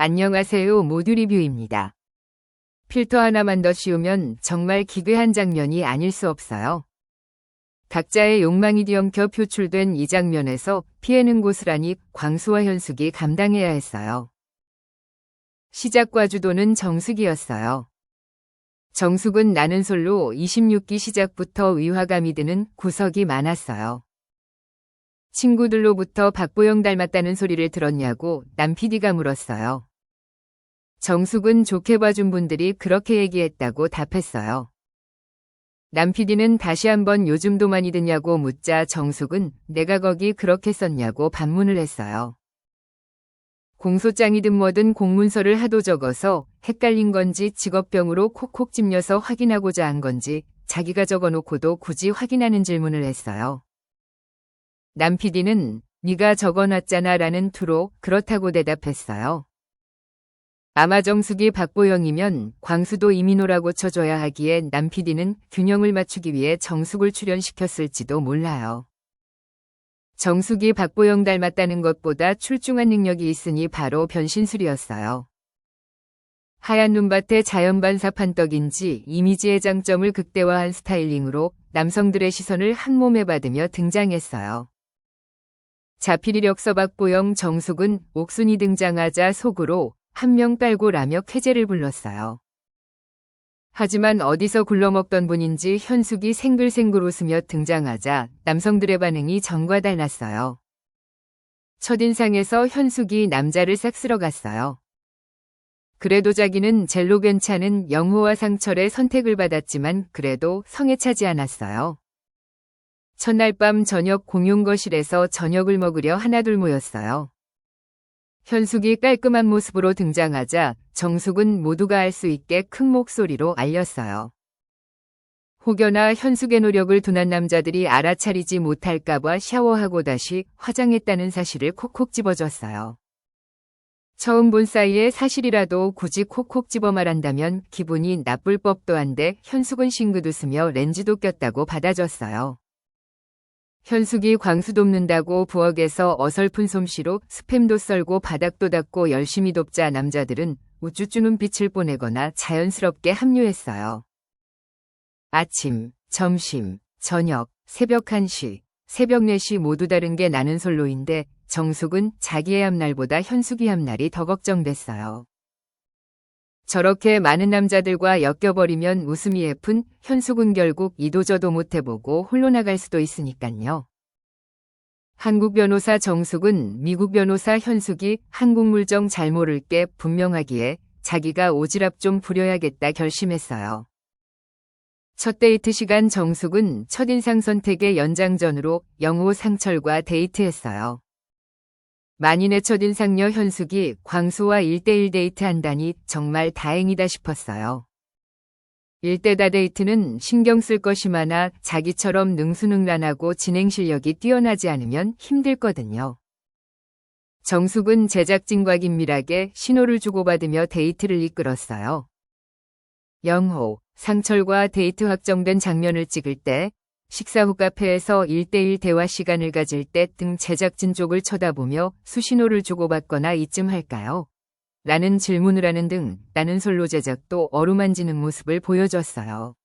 안녕하세요. 모두 리뷰입니다. 필터 하나만 더 씌우면 정말 기괴한 장면이 아닐 수 없어요. 각자의 욕망이 뒤엉켜 표출된 이 장면에서 피해는 고스란히 광수와 현숙이 감당해야 했어요. 시작과 주도는 정숙이었어요. 정숙은 나는 솔로 26기 시작부터 위화감이 드는 구석이 많았어요. 친구들로부터 박보영 닮았다는 소리를 들었냐고 남 PD가 물었어요. 정숙은 좋게 봐준 분들이 그렇게 얘기했다고 답했어요. 남 PD는 다시 한번 요즘도 많이 듣냐고 묻자 정숙은 내가 거기 그렇게 썼냐고 반문을 했어요. 공소장이든 뭐든 공문서를 하도 적어서 헷갈린 건지 직업병으로 콕콕 찝려서 확인하고자 한 건지 자기가 적어놓고도 굳이 확인하는 질문을 했어요. 남 PD는 네가 적어놨잖아 라는 투로 그렇다고 대답했어요. 아마 정숙이 박보영이면 광수도 이민호라고 쳐줘야 하기에 남 PD는 균형을 맞추기 위해 정숙을 출연시켰을지도 몰라요. 정숙이 박보영 닮았다는 것보다 출중한 능력이 있으니 바로 변신술이었어요. 하얀 눈밭에 자연 반사판 떡인지 이미지의 장점을 극대화한 스타일링으로 남성들의 시선을 한몸에 받으며 등장했어요. 자필이력서 박보영 정숙은 옥순이 등장하자 속으로 한 명 빨고 라며 쾌재를 불렀어요. 하지만 어디서 굴러먹던 분인지 현숙이 생글생글 웃으며 등장하자 남성들의 반응이 전과 달랐어요. 첫인상에서 현숙이 남자를 싹 쓸어갔어요. 그래도 자기는 젤로 괜찮은 영호와 상철의 선택을 받았지만 그래도 성에 차지 않았어요. 첫날 밤 저녁 공용 거실에서 저녁을 먹으려 하나둘 모였어요. 현숙이 깔끔한 모습으로 등장하자 정숙은 모두가 알 수 있게 큰 목소리로 알렸어요. 혹여나 현숙의 노력을 둔한 남자들이 알아차리지 못할까봐 샤워하고 다시 화장했다는 사실을 콕콕 집어줬어요. 처음 본 사이에 사실이라도 굳이 콕콕 집어 말한다면 기분이 나쁠 법도 한데 현숙은 싱긋 웃으며 렌즈도 꼈다고 받아줬어요. 현숙이 광수 돕는다고 부엌에서 어설픈 솜씨로 스팸도 썰고 바닥도 닦고 열심히 돕자 남자들은 우쭈쭈 눈빛을 보내거나 자연스럽게 합류했어요. 아침, 점심, 저녁, 새벽 1시, 새벽 4시 모두 다른 게 나는 솔로인데 정숙은 자기의 앞날보다 현숙이 앞날이 더 걱정됐어요. 저렇게 많은 남자들과 엮여버리면 웃음이 예쁜 현숙은 결국 이도저도 못해보고 홀로 나갈 수도 있으니깐요. 한국 변호사 정숙은 미국 변호사 현숙이 한국 물정 잘 모를 게 분명하기에 자기가 오지랖 좀 부려야겠다 결심했어요. 첫 데이트 시간 정숙은 첫인상 선택의 연장전으로 영호 상철과 데이트했어요. 만인의 첫인상녀 현숙이 광수와 1대1 데이트한다니 정말 다행이다 싶었어요. 1대다 데이트는 신경 쓸 것이 많아 자기처럼 능수능란하고 진행 실력이 뛰어나지 않으면 힘들거든요. 정숙은 제작진과 긴밀하게 신호를 주고받으며 데이트를 이끌었어요. 영호, 상철과 데이트 확정된 장면을 찍을 때 식사 후 카페에서 1대1 대화 시간을 가질 때 등 제작진 쪽을 쳐다보며 수신호를 주고받거나 이쯤 할까요? 라는 질문을 하는 등 나는 솔로 제작도 어루만지는 모습을 보여줬어요.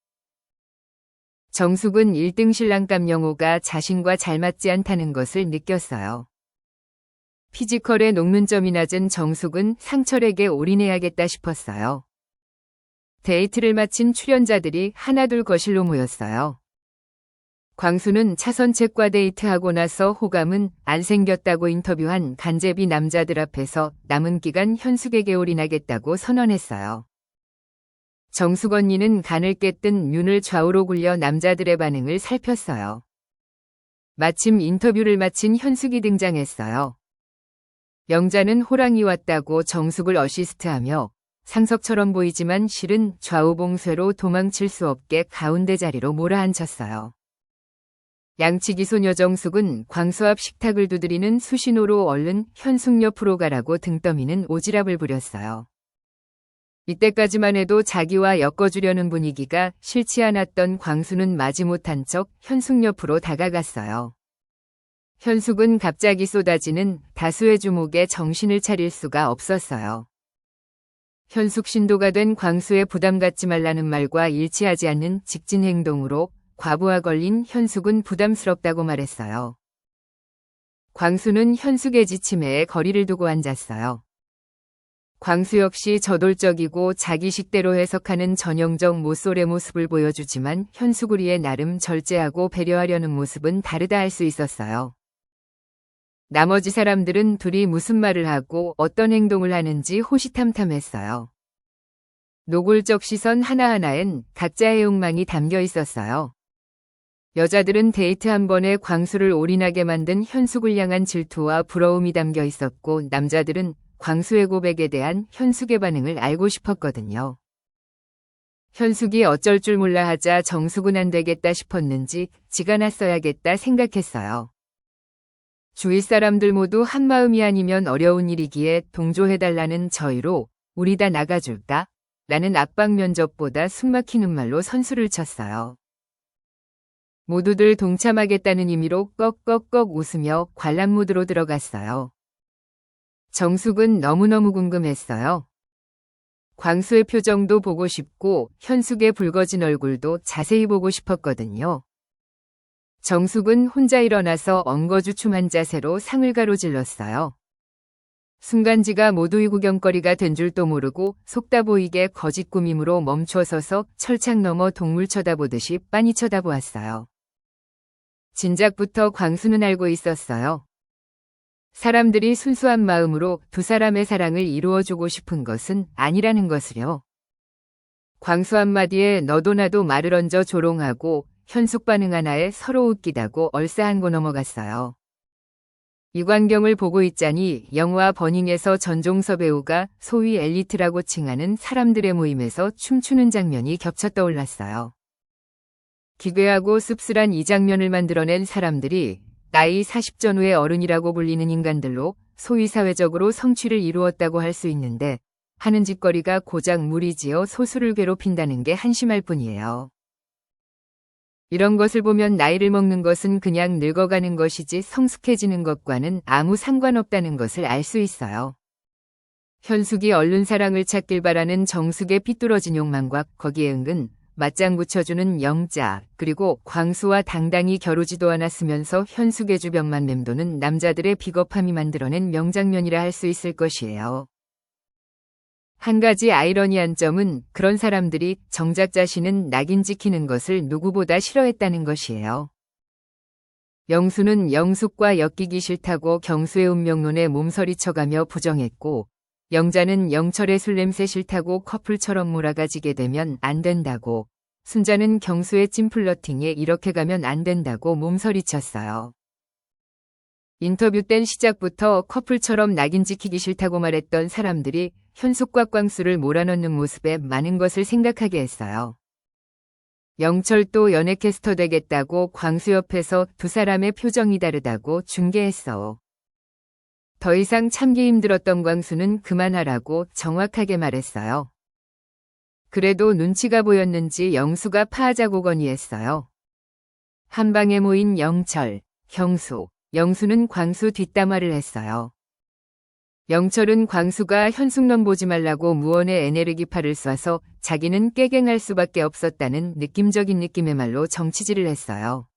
정숙은 1등 신랑감 영호가 자신과 잘 맞지 않다는 것을 느꼈어요. 피지컬에 녹는 점이 낮은 정숙은 상철에게 올인해야겠다 싶었어요. 데이트를 마친 출연자들이 하나둘 거실로 모였어요. 광수는 차선책과 데이트하고 나서 호감은 안 생겼다고 인터뷰한 간제비 남자들 앞에서 남은 기간 현숙에게 올인하겠다고 선언했어요. 정숙 언니는 간을 깨뜬 눈을 좌우로 굴려 남자들의 반응을 살폈어요. 마침 인터뷰를 마친 현숙이 등장했어요. 영자는 호랑이 왔다고 정숙을 어시스트하며 상석처럼 보이지만 실은 좌우 봉쇄로 도망칠 수 없게 가운데 자리로 몰아앉혔어요. 양치기 소녀 정숙은 광수 앞 식탁을 두드리는 수신호로 얼른 현숙 옆으로 가라고 등 떠미는 오지랖을 부렸어요. 이때까지만 해도 자기와 엮어주려는 분위기가 싫지 않았던 광수는 마지못한 척 현숙 옆으로 다가갔어요. 현숙은 갑자기 쏟아지는 다수의 주목에 정신을 차릴 수가 없었어요. 현숙 신도가 된 광수의 부담 갖지 말라는 말과 일치하지 않는 직진 행동으로 과부하 걸린 현숙은 부담스럽다고 말했어요. 광수는 현숙의 지침에 거리를 두고 앉았어요. 광수 역시 저돌적이고 자기 식대로 해석하는 전형적 모쏠의 모습을 보여주지만 현숙우리의 나름 절제하고 배려하려는 모습은 다르다 할 수 있었어요. 나머지 사람들은 둘이 무슨 말을 하고 어떤 행동을 하는지 호시탐탐했어요. 노골적 시선 하나하나엔 각자의 욕망이 담겨 있었어요. 여자들은 데이트 한 번에 광수를 올인하게 만든 현숙을 향한 질투와 부러움이 담겨 있었고 남자들은 광수의 고백에 대한 현숙의 반응을 알고 싶었거든요. 현숙이 어쩔 줄 몰라 하자 정숙은 안 되겠다 싶었는지 지가 나서야겠다 생각했어요. 주위 사람들 모두 한마음이 아니면 어려운 일이기에 동조해달라는 저희로 우리 다 나가줄까? 라는 압박 면접보다 숨막히는 말로 선수를 쳤어요. 모두들 동참하겠다는 의미로 꺽꺽꺽 웃으며 관람 모드로 들어갔어요. 정숙은 너무너무 궁금했어요. 광수의 표정도 보고 싶고 현숙의 붉어진 얼굴도 자세히 보고 싶었거든요. 정숙은 혼자 일어나서 엉거주춤한 자세로 상을 가로질렀어요. 순간지가 모두의 구경거리가 된 줄도 모르고 속다 보이게 거짓 꾸밈으로 멈춰서서 철창 너머 동물 쳐다보듯이 빤히 쳐다보았어요. 진작부터 광수는 알고 있었어요. 사람들이 순수한 마음으로 두 사람의 사랑을 이루어주고 싶은 것은 아니라는 것을요. 광수 한마디에 너도 나도 말을 얹어 조롱하고 현숙 반응 하나에 서로 웃기다고 얼싸안고 넘어갔어요. 이 광경을 보고 있자니 영화 버닝에서 전종서 배우가 소위 엘리트라고 칭하는 사람들의 모임에서 춤추는 장면이 겹쳐 떠올랐어요. 기괴하고 씁쓸한 이 장면을 만들어낸 사람들이 나이 40 전후의 어른이라고 불리는 인간들로 소위 사회적으로 성취를 이루었다고 할 수 있는데 하는 짓거리가 고작 무리지어 소수를 괴롭힌다는 게 한심할 뿐이에요. 이런 것을 보면 나이를 먹는 것은 그냥 늙어가는 것이지 성숙해지는 것과는 아무 상관없다는 것을 알 수 있어요. 현숙이 얼른 사랑을 찾길 바라는 정숙의 삐뚤어진 욕망과 거기에 은근 맞장 붙여주는 영자, 그리고 광수와 당당히 겨루지도 않았으면서 현숙의 주변만 맴도는 남자들의 비겁함이 만들어낸 명장면이라 할 수 있을 것이에요. 한 가지 아이러니한 점은 그런 사람들이 정작 자신은 낙인 찍히는 것을 누구보다 싫어했다는 것이에요. 영수는 영숙과 엮이기 싫다고 경수의 운명론에 몸서리쳐가며 부정했고 영자는 영철의 술냄새 싫다고 커플처럼 몰아가지게 되면 안 된다고, 순자는 경수의 찐플러팅에 이렇게 가면 안 된다고 몸서리쳤어요. 인터뷰 땐 시작부터 커플처럼 낙인 찍히기 싫다고 말했던 사람들이 현숙과 광수를 몰아넣는 모습에 많은 것을 생각하게 했어요. 영철도 연예캐스터 되겠다고 광수 옆에서 두 사람의 표정이 다르다고 중계했어. 더 이상 참기 힘들었던 광수는 그만하라고 정확하게 말했어요. 그래도 눈치가 보였는지 영수가 파하자고 건의했어요. 한 방에 모인 영철, 경수, 영수는 광수 뒷담화를 했어요. 영철은 광수가 현숙놈 보지 말라고 무언의 에네르기파를 쏴서 자기는 깨갱할 수밖에 없었다는 느낌적인 느낌의 말로 정치질을 했어요.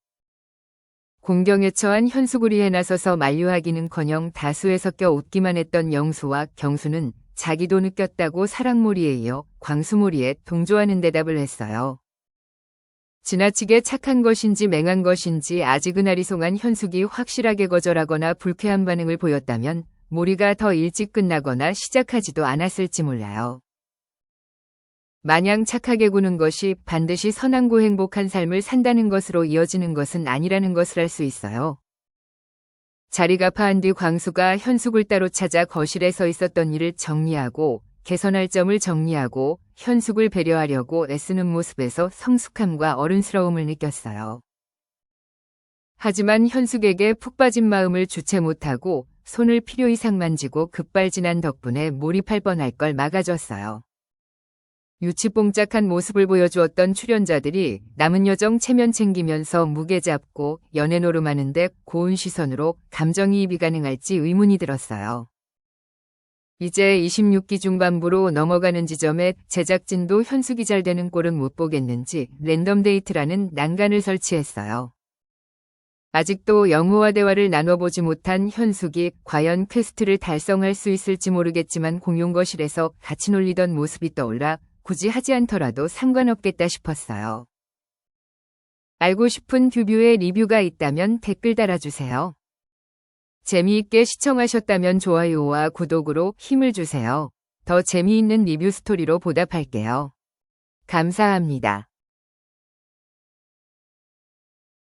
공경에 처한 현숙우리에 나서서 만류하기는커녕 다수에 섞여 웃기만 했던 영수와 경수는 자기도 느꼈다고 사랑몰이에 이어 광수몰이에 동조하는 대답을 했어요. 지나치게 착한 것인지 맹한 것인지 아직은 아리송한 현숙이 확실하게 거절하거나 불쾌한 반응을 보였다면 몰이가 더 일찍 끝나거나 시작하지도 않았을지 몰라요. 마냥 착하게 구는 것이 반드시 선하고 행복한 삶을 산다는 것으로 이어지는 것은 아니라는 것을 알 수 있어요. 자리가 파한 뒤 광수가 현숙을 따로 찾아 거실에 서 있었던 일을 정리하고 개선할 점을 정리하고 현숙을 배려하려고 애쓰는 모습에서 성숙함과 어른스러움을 느꼈어요. 하지만 현숙에게 푹 빠진 마음을 주체 못하고 손을 필요 이상 만지고 급발진한 덕분에 몰입할 뻔할 걸 막아줬어요. 유치뽕짝한 모습을 보여주었던 출연자들이 남은 여정 체면 챙기면서 무게 잡고 연애 노름하는데 고운 시선으로 감정이입이 가능할지 의문이 들었어요. 이제 26기 중반부로 넘어가는 지점에 제작진도 현숙이 잘 되는 꼴은 못 보겠는지 랜덤 데이트라는 난간을 설치했어요. 아직도 영호와 대화를 나눠보지 못한 현숙이 과연 퀘스트를 달성할 수 있을지 모르겠지만 공용 거실에서 같이 놀리던 모습이 떠올라 굳이 하지 않더라도 상관없겠다 싶었어요. 알고 싶은 듀뷰의 리뷰가 있다면 댓글 달아주세요. 재미있게 시청하셨다면 좋아요와 구독으로 힘을 주세요. 더 재미있는 리뷰 스토리로 보답할게요. 감사합니다.